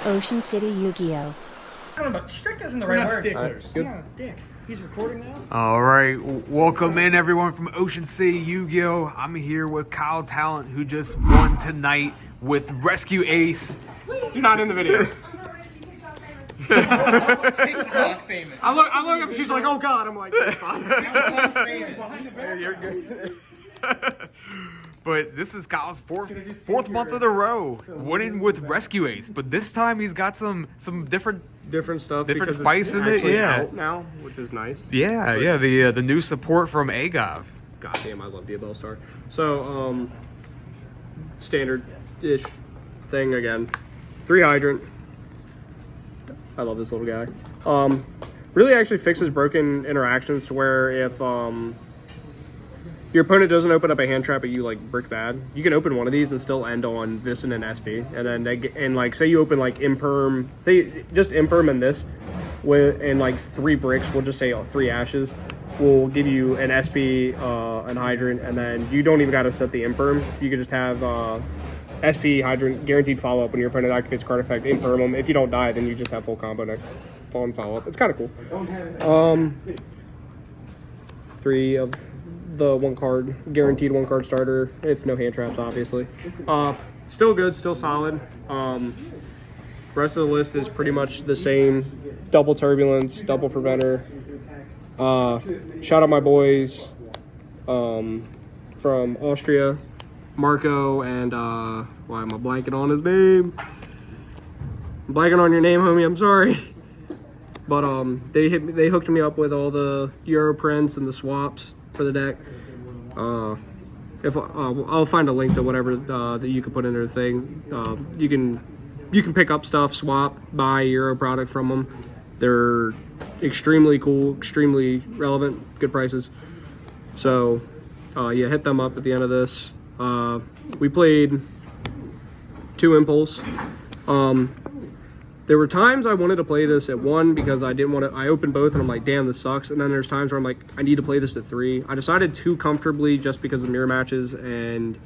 Ocean City Yu-Gi-Oh! I don't know, strict isn't the right word. Sticklers. I'm not a dick. He's recording now? All right, welcome in everyone from Ocean City Yu-Gi-Oh! I'm here with Kyle Talent, who just won tonight with Rescue Ace. You're not in the video. I look up, she's like, oh God. I'm like, You're good. But this is Kyle's fourth month in a row winning with Rescue Ace. But this time he's got some different stuff, different because spice it's in it. actually Yeah, out now, which is nice. yeah. The new support from Agov. God damn, I love Deabellstar. So, standard-ish thing again. 3 hydrant. I love this little guy. Really actually fixes broken interactions to where if your opponent doesn't open up a hand trap, but you like brick bad, you can open one of these and still end on this and an SP. And then like say you open like imperm, say just imperm and this, and like 3 bricks. We'll just say 3 ashes. Will give you an SP, an hydrant, and then you don't even got to set the imperm. You could just have SP hydrant guaranteed follow up when your opponent activates card effect imperm them. If you don't die, then you just have full combo next full and follow up. It's kind of cool. 3 of the 1 card, guaranteed 1 card starter, if no hand traps, obviously. Still good, still solid. Rest of the list is pretty much the same. Double turbulence, double preventer. Shout out my boys from Austria, Marco and why am I blanking on his name? I'm blanking on your name, homie. I'm sorry. But they hooked me up with all the Euro prints and the swaps for the deck. I'll find a link to whatever that you can put into the thing. You can pick up stuff, swap, buy Euro product from them. They're extremely cool, extremely relevant, good prices. So yeah, hit them up at the end of this. We played 2 Impulse. There were times I wanted to play this at 1 because I didn't want to. I opened both and I'm like, damn, this sucks. And then there's times where I'm like, I need to play this at 3. I decided 2 comfortably just because of mirror matches. And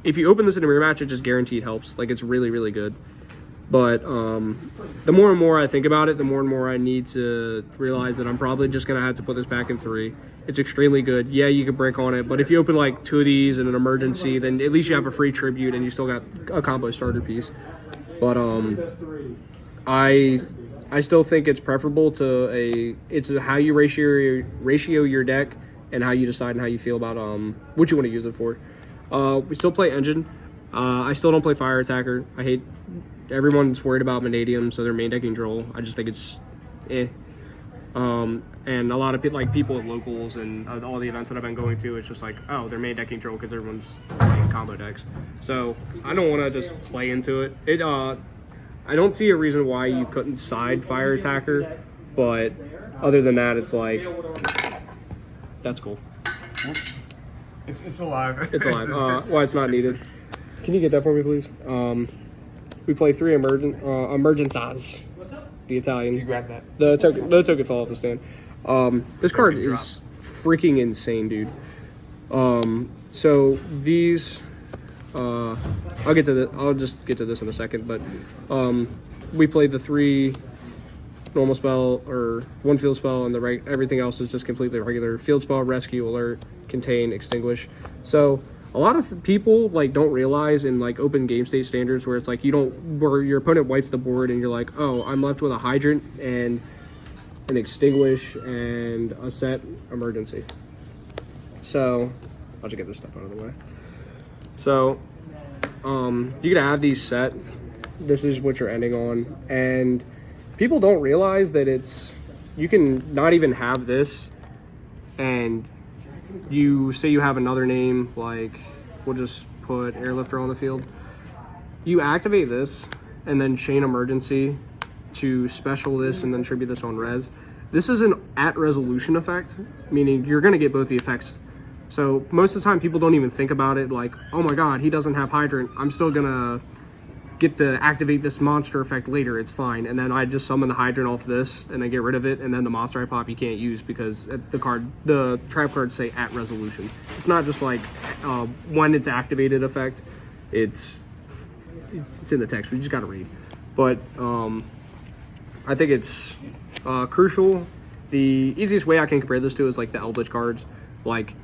if you open this in a mirror match, it just guaranteed helps. Like, it's really, really good. But the more and more I think about it, the more and more I need to realize that I'm probably just going to have to put this back in 3. It's extremely good. Yeah, you can break on it. But if you open like 2 of these in an emergency, then at least you have a free tribute and you still got a combo starter piece. But I still think it's preferable to it's how you ratio your deck and how you decide and how you feel about what you want to use it for. We still play Engine. I still don't play Fire Attacker. I hate everyone's worried about Vanadium, so they're main decking Droll. I just think it's and a lot of people at locals and all the events that I've been going to, it's just like, oh, they're main decking Droll because everyone's playing combo decks. So I don't want to just play into it. I don't see a reason why you couldn't side Fire Attacker, but other than that, it's like, that's cool. It's alive. It's alive. Why it's not needed. Can you get that for me, please? We play 3 emergencies. The Italian. You grab that. The token fell off the stand. This card is freaking insane, dude. So these, I'll just get to this in a second, but we played the 3 normal spell or 1 field spell, and everything else is just completely regular. Field spell, rescue, alert, contain, extinguish. So a lot of people don't realize in open game state standards where it's like where your opponent wipes the board and you're like, oh, I'm left with a hydrant and an extinguish and a set emergency. So I'll just get this stuff out of the way. So you can have these set. This is what you're ending on, and people don't realize that you can not even have this, and you say you have another name, like we'll just put Airlifter on the field. You activate this and then chain emergency to special this and then tribute this on res. This is an at resolution effect, meaning you're going to get both the effects. So most of the time people don't even think about it like, oh my god, he doesn't have hydrant, I'm still going to get to activate this monster effect later, it's fine. And then I just summon the hydrant off this and then get rid of it, and then the monster I pop you can't use because the trap cards say at resolution. It's not just like when it's activated effect, it's in the text, we just gotta read. but I think it's crucial. The easiest way I can compare this to is like the Eldritch cards. Like,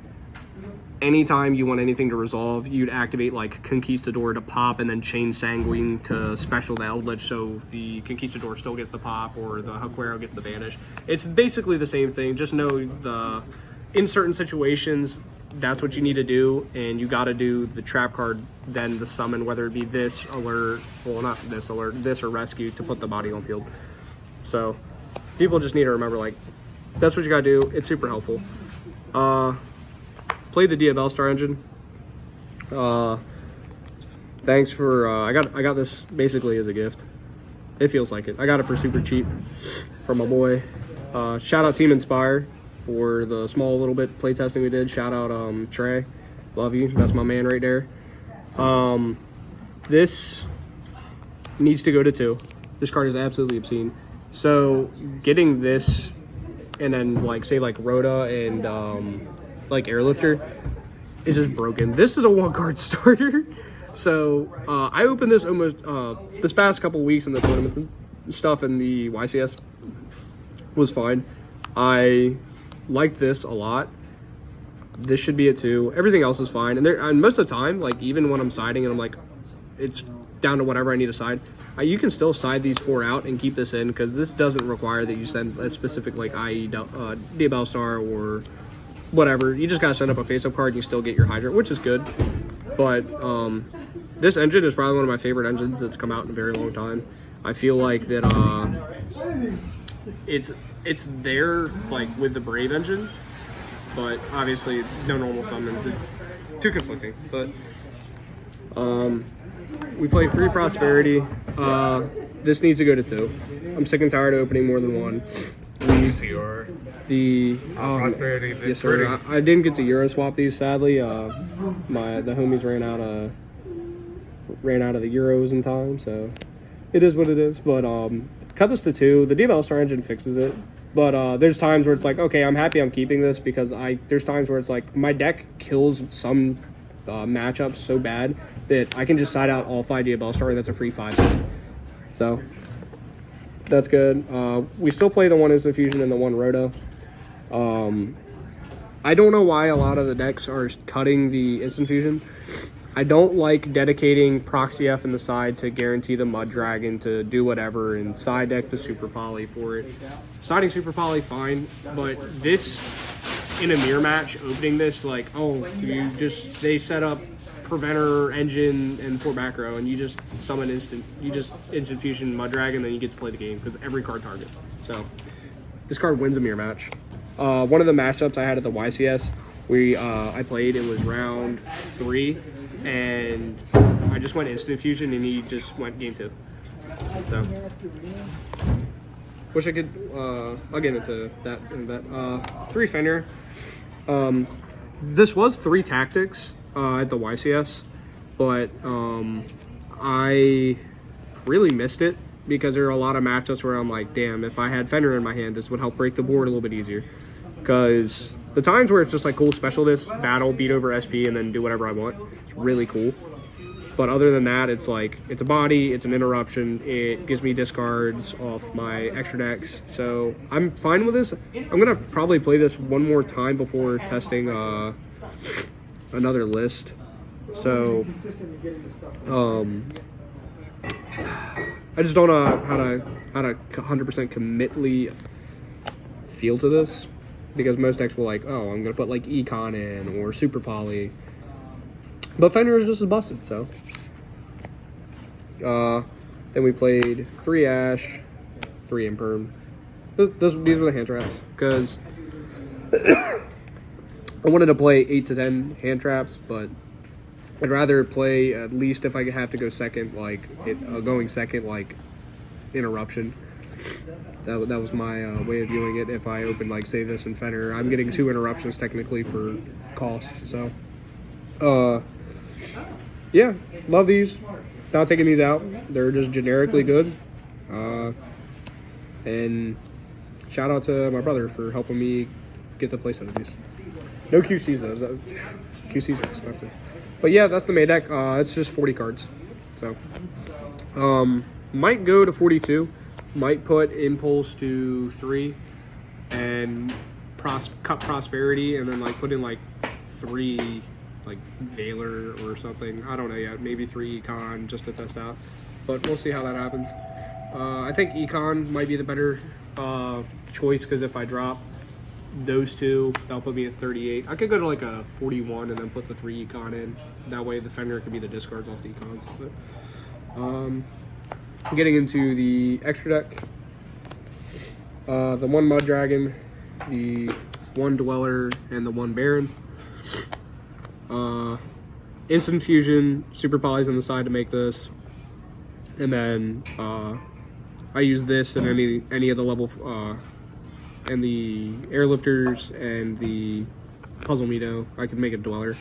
anytime you want anything to resolve, you'd activate like Conquistador to pop and then Chain Sanguine to special the Eldritch, so the Conquistador still gets the pop or the Huquero gets the banish. It's basically the same thing. Just know in certain situations, that's what you need to do, and you got to do the trap card, then the summon, whether it be this alert, well, not this alert, this or rescue to put the body on field. So people just need to remember, like, that's what you got to do. It's super helpful. Play the Deabellstar engine. Thanks for I got this basically as a gift. It feels like it. I got it for super cheap from my boy. Shout out Team Inspire for the small little bit playtesting we did. Shout out Trey. Love you. That's my man right there. This needs to go to 2. This card is absolutely obscene. So getting this and then like say like Rhoda and like Airlifter is just broken. This is a 1-card starter. So I opened this almost this past couple weeks in the tournaments and stuff, and the YCS was fine. I liked this a lot. This should be a 2. Everything else is fine, and most of the time, like even when I'm siding and I'm like, it's down to whatever I need to side, you can still side these 4 out and keep this in, because this doesn't require that you send a specific, like, i.e. Deabellstar or whatever. You just gotta send up a face-up card and you still get your Hydrant, which is good. But this engine is probably one of my favorite engines that's come out in a very long time. I feel like that it's there, like, with the Brave engine, but obviously no normal summons. It's too conflicting. But we played Free Prosperity. This needs to go to 2. I'm sick and tired of opening more than 1. The Prosperity. Yes, sir. I didn't get to Euro swap these, sadly. The homies ran out of the Euros in time, so it is what it is. But cut this to 2. The Deabellstar engine fixes it. But there's times where it's like, okay, I'm happy I'm keeping this, because there's times where it's like my deck kills some matchups so bad that I can just side out all 5 Deabellstar, and that's a free 5. So that's good. We still play the 1 Instant Fusion and the 1 Rhoda. I don't know why a lot of the decks are cutting the Instant Fusion. I don't like dedicating Proxy F in the side to guarantee the Mud Dragon to do whatever and side deck the Super Poly for it. Siding Super Poly, fine, but this, in a mirror match, opening this, like, oh, they set up Preventer, Engine, and 4 back row, and you just summon Instant Fusion Mud Dragon, then you get to play the game, because every card targets. So, this card wins a mirror match. One of the matchups I had at the YCS, I played, it was round 3, and I just went Instant Fusion, and he just went game 2. So, wish I could, I'll get into that in a bit. 3 Fenrir. This was 3 Tactics at the YCS, but I really missed it, because there are a lot of matchups where I'm like, damn, if I had Fenrir in my hand, this would help break the board a little bit easier. Because the times where it's just like, cool, special this, battle, beat over SP, and then do whatever I want, it's really cool. But other than that, it's like, it's a body, it's an interruption, it gives me discards off my extra decks. So I'm fine with this. I'm going to probably play this one more time before testing another list. So I just don't know how to 100% commitly feel to this, because most decks will like, oh, I'm gonna put like Econ in or Super Poly, but Fenrir is just as busted. So then we played 3 Ash, 3 Imperm. These were the hand traps, because I wanted to play 8 to 10 hand traps, but I'd rather play, at least if I have to go second, like going second, like Interruption. That was my way of viewing it. If I open, like, say this in Fenrir, I'm getting 2 interruptions technically for cost. So, yeah, love these. Not taking these out. They're just generically good. And shout out to my brother for helping me get the place out of these. No QCs though. QCs are expensive. But yeah, that's the main deck. It's just 40 cards. So, Might go to 42. Might put Impulse to 3 and cut Prosperity and then like put in like 3 like Valor or something. I don't know yet. Maybe 3 Econ just to test out. But we'll see how that happens. I think Econ might be the better choice because if I drop those two, that'll put me at 38. I could go to like a 41 and then put the 3 Econ in. That way the Fender could be the discards off the Econs. But, getting into the extra deck. The 1 Mud Dragon, the 1 Dweller, and the 1 Baron. Instant Fusion, Super Polys on the side to make this. And then I use this and any of the level and the Airlifters and the Puzzle Mito. I could make a Dweller.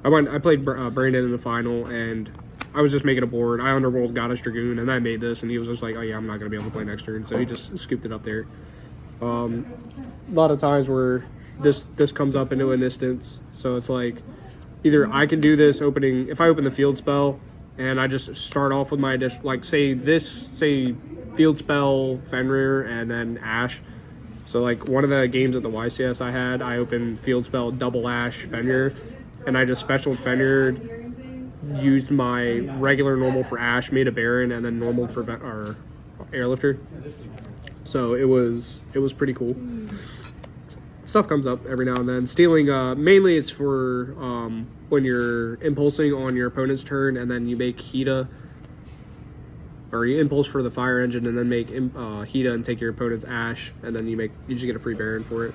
I played Brandon in the final and I was just making a board. I Underworld Goddess Dragoon and I made this and he was just like, oh yeah, I'm not gonna be able to play next turn, so he just scooped it up there. A lot of times where this comes up into an instance, so it's like either I can do this if I open the field spell and I just start off with my addition, like say field spell Fenrir and then Ash. So like one of the games at the YCS I had, I opened field spell double Ash Fenrir and I just special Fenrir, used my regular normal for Ash, made a Baron, and then normal for Airlifter. So it was pretty cool. Stuff comes up every now and then. Stealing mainly it's for when you're impulsing on your opponent's turn, and then you make Hita, or you impulse for the fire engine, and then make Hita and take your opponent's Ash, and then you just get a free Baron for it.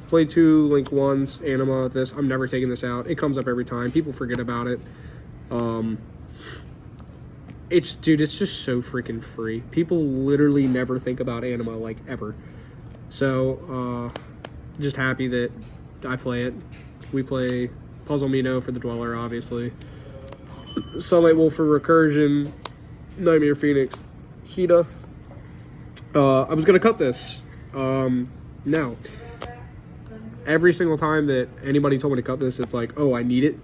Play 2 Link 1s, Anima. This I'm never taking this out. It comes up every time. People forget about it. It's just so freaking free. People literally never think about Anima, like, ever. So, just happy that I play it. We play Puzzle Mino for the Dweller, obviously. Sunlight Wolf for Recursion. Nightmare Phoenix. Hita. I was gonna cut this. No. Every single time that anybody told me to cut this, it's like, oh, I need it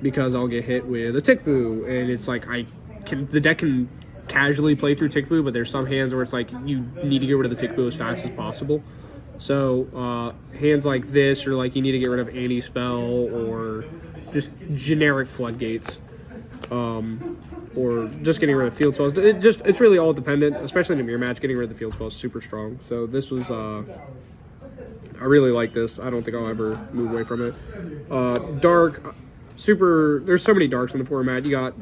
because I'll get hit with a Tick Boo, and it's like the deck can casually play through Tick Boo, but there's some hands where it's like you need to get rid of the Tick Boo as fast as possible. So hands like this, or like you need to get rid of anti-spell, or just generic floodgates, or just getting rid of field spells. It's really all dependent, especially in a mirror match. Getting rid of the field spells is super strong. So this was I really like this. I don't think I'll ever move away from it. Dark, super. There's so many darks in the format. You got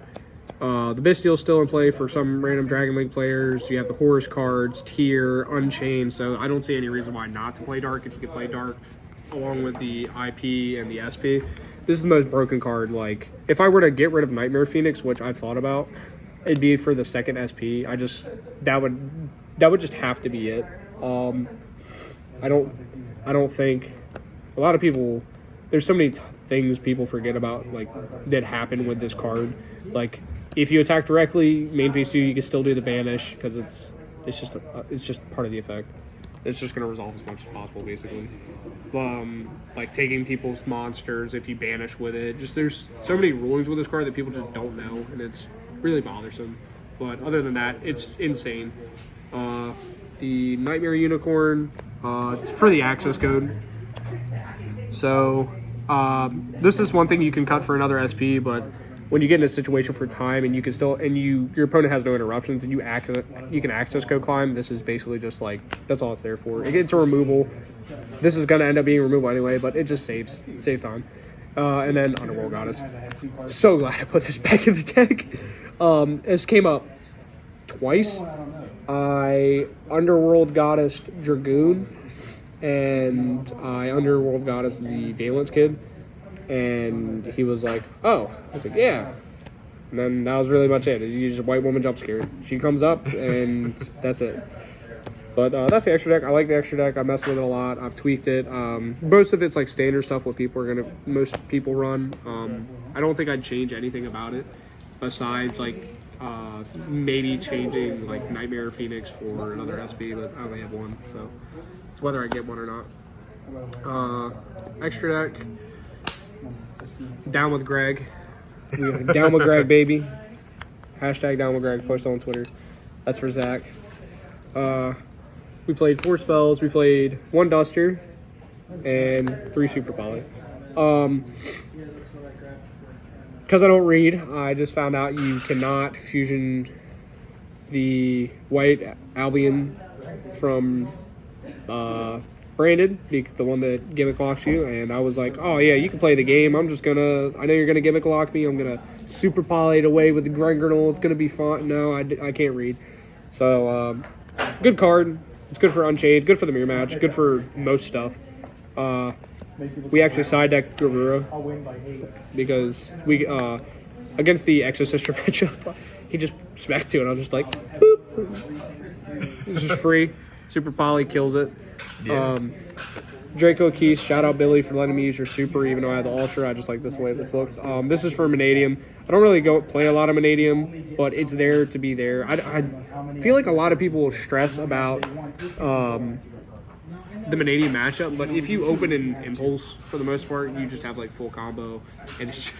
the Bestial still in play for some random Dragon League players. You have the Horus cards, Tier, Unchained. So I don't see any reason why not to play Dark if you could play Dark along with the IP and the SP. This is the most broken card. Like, if I were to get rid of Nightmare Phoenix, which I've thought about, it'd be for the second SP. That would just have to be it. I don't think a lot of people. There's so many things people forget about, like, that happen with this card. Like, if you attack directly, main phase 2, you can still do the banish because it's just part of the effect. It's just going to resolve as much as possible, basically. Like taking people's monsters if you banish with it. Just there's so many rulings with this card that people just don't know, and it's really bothersome. But other than that, it's insane. The Nightmare Unicorn, it's for the access code. So this is one thing you can cut for another SP, but when you get in a situation for time and you can still your opponent has no interruptions and you can access code climb, this is basically just like, that's all it's there for. It's a removal. This is gonna end up being removal anyway, but it just saves time. And then Underworld Goddess. So glad I put this back in the deck. This came up twice. I Underworld Goddess Dragoon, and I Underworld Goddess the Valence Kid, and he was like, oh. I was like, yeah. And then that was really much it. He's just a white woman jump scare. She comes up, and that's it. But that's the extra deck. I like the extra deck. I messed with it a lot. I've tweaked it. Most of it's like standard stuff what most people run. I don't think I'd change anything about it besides like maybe changing like Nightmare Phoenix for another SP, but I only have one, so it's whether I get one or not. Extra deck. Down with Greg. Down with Greg, baby. Hashtag down with Greg. Post on Twitter. That's for Zach. We played 4 spells. We played 1 Duster and 3 Super Poly. Because I don't read, I just found out you cannot fusion the White Albion from Branded, the one that gimmick locks you, and I was like, oh yeah, you can play the game. I know you're gonna gimmick lock me. I'm gonna Super Poly it away with the Grengrel. It's gonna be fun. No, I can't read. So, good card. It's good for Unchained, good for the mirror match, good for most stuff. We actually side decked Gurura because we against the Exosister matchup, he just smacked 2, and I was just like, boop. It's just free. Super Poly kills it. Yeah. Draco Keys, shout out Billy for letting me use your super, even though I have the Ultra. I just like this way this looks. This is for Vanadium. I don't really play a lot of Vanadium, but it's there to be there. I feel like a lot of people will stress about the Vanadium matchup, but if you open an Impulse, for the most part, you just have like full combo, and it's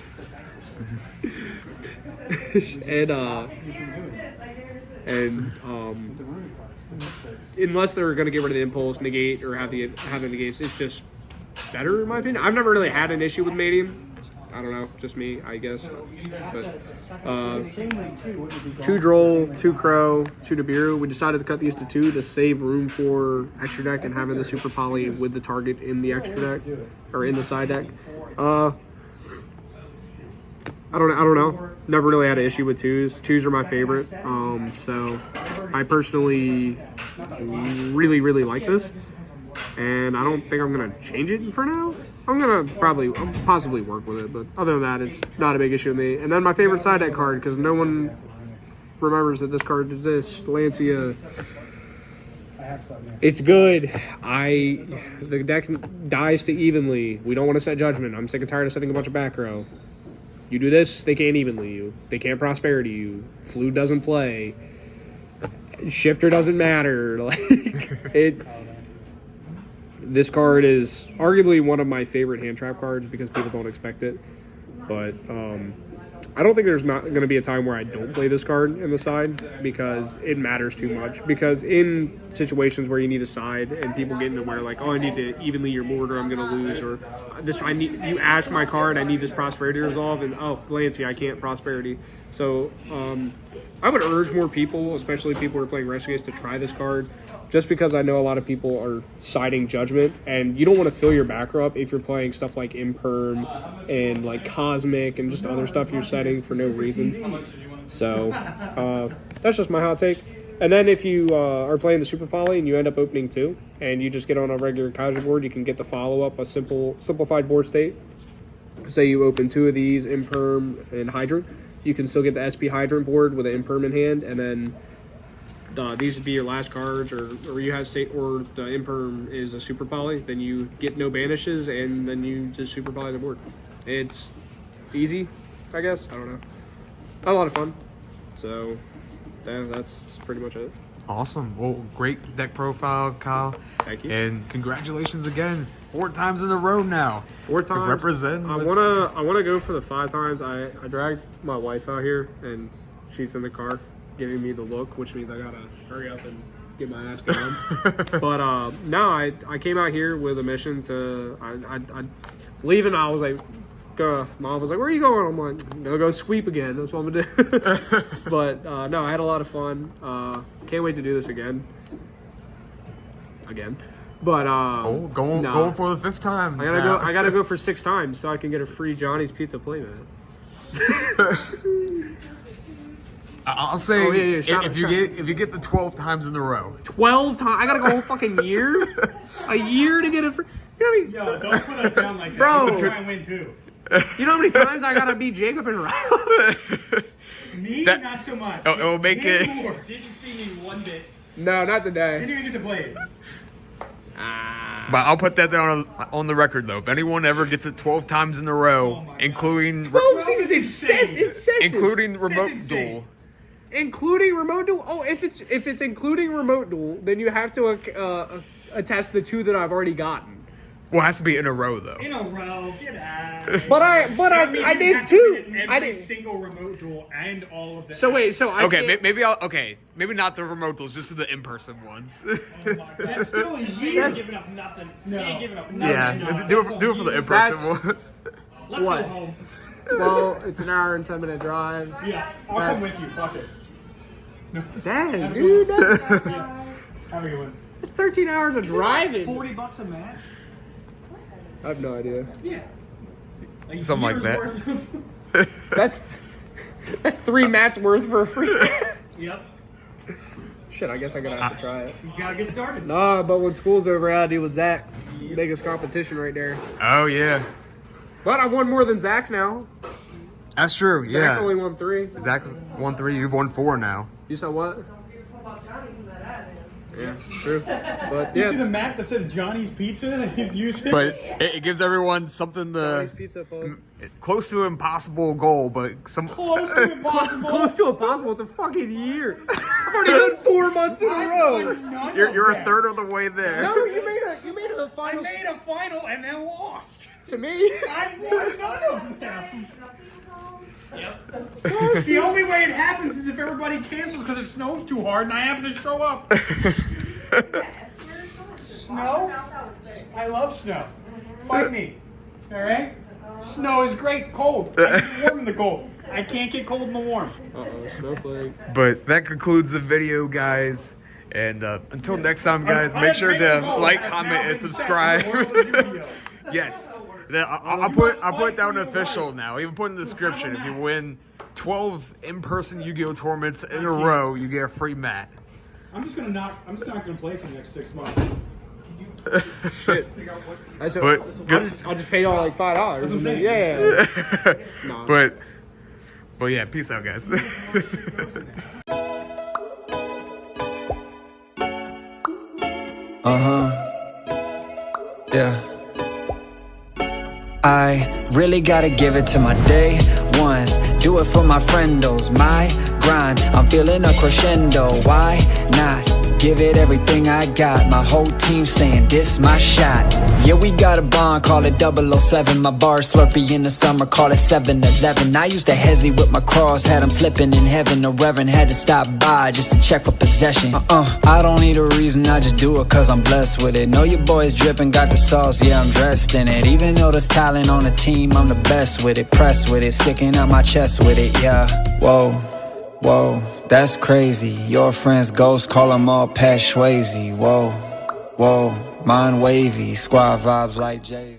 unless they're going to get rid of the Impulse, negate, or have the negates, it's just better in my opinion. I've never really had an issue with Vanadium. I don't know, just me, I guess. But 2 Droll, 2 Crow, 2 Nibiru. We decided to cut these to 2 to save room for extra deck and having the Super Poly with the target in the extra deck or in the side deck. I don't know. Never really had an issue with 2s. 2s are my favorite. So I personally really, really like this. And I don't think I'm going to change it for now. I'll possibly work with it, but other than that, it's not a big issue with me. And then my favorite side deck card, because no one remembers that this card exists, Lancia. It's good. The deck dies to evenly. We don't want to set Judgment. I'm sick and tired of setting a bunch of back row. You do this, they can't evenly you. They can't prosperity you. Flu doesn't play. Shifter doesn't matter. This card is arguably one of my favorite hand trap cards because people don't expect it. But I don't think there's not going to be a time where I don't play this card in the side because it matters too much. Because in situations where you need a side and people get into where like, oh, I need to evenly your board or I'm going to lose, or you ash my card, I need this prosperity resolve, and oh, Lancia, I can't prosperity. So I would urge more people, especially people who are playing Rescues, to try this card. Just because I know a lot of people are siding Judgment, and you don't want to fill your back row up if you're playing stuff like Imperm and like Cosmic and just other stuff you're setting for no reason. So that's just my hot take. And then if you are playing the Super Poly and you end up opening 2, and you just get on a regular casual board, you can get the follow-up, a simplified board state. Say you open 2 of these, Imperm and Hydrant. You can still get the SP Hydrant board with an Imperm in hand, and then these would be your last cards, or you have state, or the Imperm is a Super Poly, then you get no banishes, and then you just Super Poly the board. It's easy, I guess. I don't know. Had a lot of fun. So that's pretty much it. Awesome. Well, great deck profile, Kyle. Thank you. And congratulations again. 4 times in a row now. 4 times. Representing. I wanna go for the 5 times. I dragged my wife out here, and she's in the car giving me the look, which means I gotta hurry up and get my ass going. But no, I came out here with a mission to I leaving. I was like, Mom was like, "Where are you going?" I'm like, "I'm gonna go sweep again. That's what I'm gonna do." But no, I had a lot of fun. Can't wait to do this again. But going for the 5th time. I gotta go for 6 times so I can get a free Johnny's Pizza Playmat. I'll say if you get the 12 times in a row. 12 times? I gotta go a whole fucking year? A year to get a free... You know what I mean? Yo, don't put us down like that. Bro. We'll try and win too. You know how many times I gotta beat Jacob and Ryan? Me, not so much. It will make Him it... more. Didn't see me one bit. No, not today. Didn't even get to play it. But I'll put that down on the record, though. If anyone ever gets it 12 times in a row, including... 12 seems excessive. Including remote duel. Including remote duel? Oh, if it's including remote duel, then you have to attest the 2 that I've already gotten. Well, it has to be in a row though. In a row. Get out. But I you did have to too. win I every did. single remote duel and all of them. So wait, so I Okay, can't- maybe I'll. Okay, maybe not the remote duels, just the in-person ones. That's still a He year. ain't giving up nothing. No. He ain't giving up nothing. yeah, no, do that's it for the a- in-person that's- ones. Let's What? go home. Well, it's an hour and 10-minute drive. Yeah, I'll come with you. Fuck it. Dang, dude, that's Have a good one. 13 hours of driving. $40 a match? I have no idea. Yeah. Like Something like years that. worth of- That's 3 mats worth for a free. Yep. Shit, I guess I'm gonna have to try it. You gotta get started. Nah, but when school's over, I deal with Zach. Biggest competition right there. Oh yeah, But I won more than Zach now. that's true. Zach's Yeah, only won 3. Zach won 3. You've won 4 now. You saw what? Yeah, true. But You see yeah, the mat that says Johnny's Pizza that he's using? But it gives everyone something Johnny's to Pizza Pub. close to an impossible goal, but some Close to impossible. Close to impossible. It's a fucking year. I've already done 4 months in a row. None You're of a them. third of the way there. No, you made a I final made a final and then lost. to me. I won none of them. Yep. The only way it happens is if everybody cancels because it snows too hard and I happen to show up. Snow? I love snow. Fight me. Alright? Snow is great. Cold. I get warm in the cold. I can't get cold in the warm. Uh-oh, snowflake. But that concludes the video, guys. And until next time, guys, make sure to like, comment, and subscribe. Yes. I'll put down official now. I'll even put in the description. If you win 12 in-person Yu-Gi-Oh tournaments in a row, you get a free mat. I'm just not gonna play for the next 6 months. Shit. I said, But I'll just pay y'all like $5. That's what I'm saying. Yeah. Nah. but yeah, peace out, guys. Yeah. I really gotta give it to my day ones. Do it for my friendos, my grind. I'm feeling a crescendo. Why not? Give it everything I got. My whole team saying this my shot. Yeah, we got a bond, call it 007. My bar Slurpee in the summer, call it 7-Eleven. I used to hezzy with my cross, had him slipping in heaven. The reverend had to stop by just to check for possession. I don't need a reason, I just do it cause I'm blessed with it. Know your boy's dripping, got the sauce, yeah, I'm dressed in it. Even though there's talent on the team, I'm the best with it. Pressed with it, sticking out my chest with it, yeah. Whoa, that's crazy. Your friend's ghost, call them all Pat Swayze. Whoa, mind wavy, squad vibes like Jay-Z.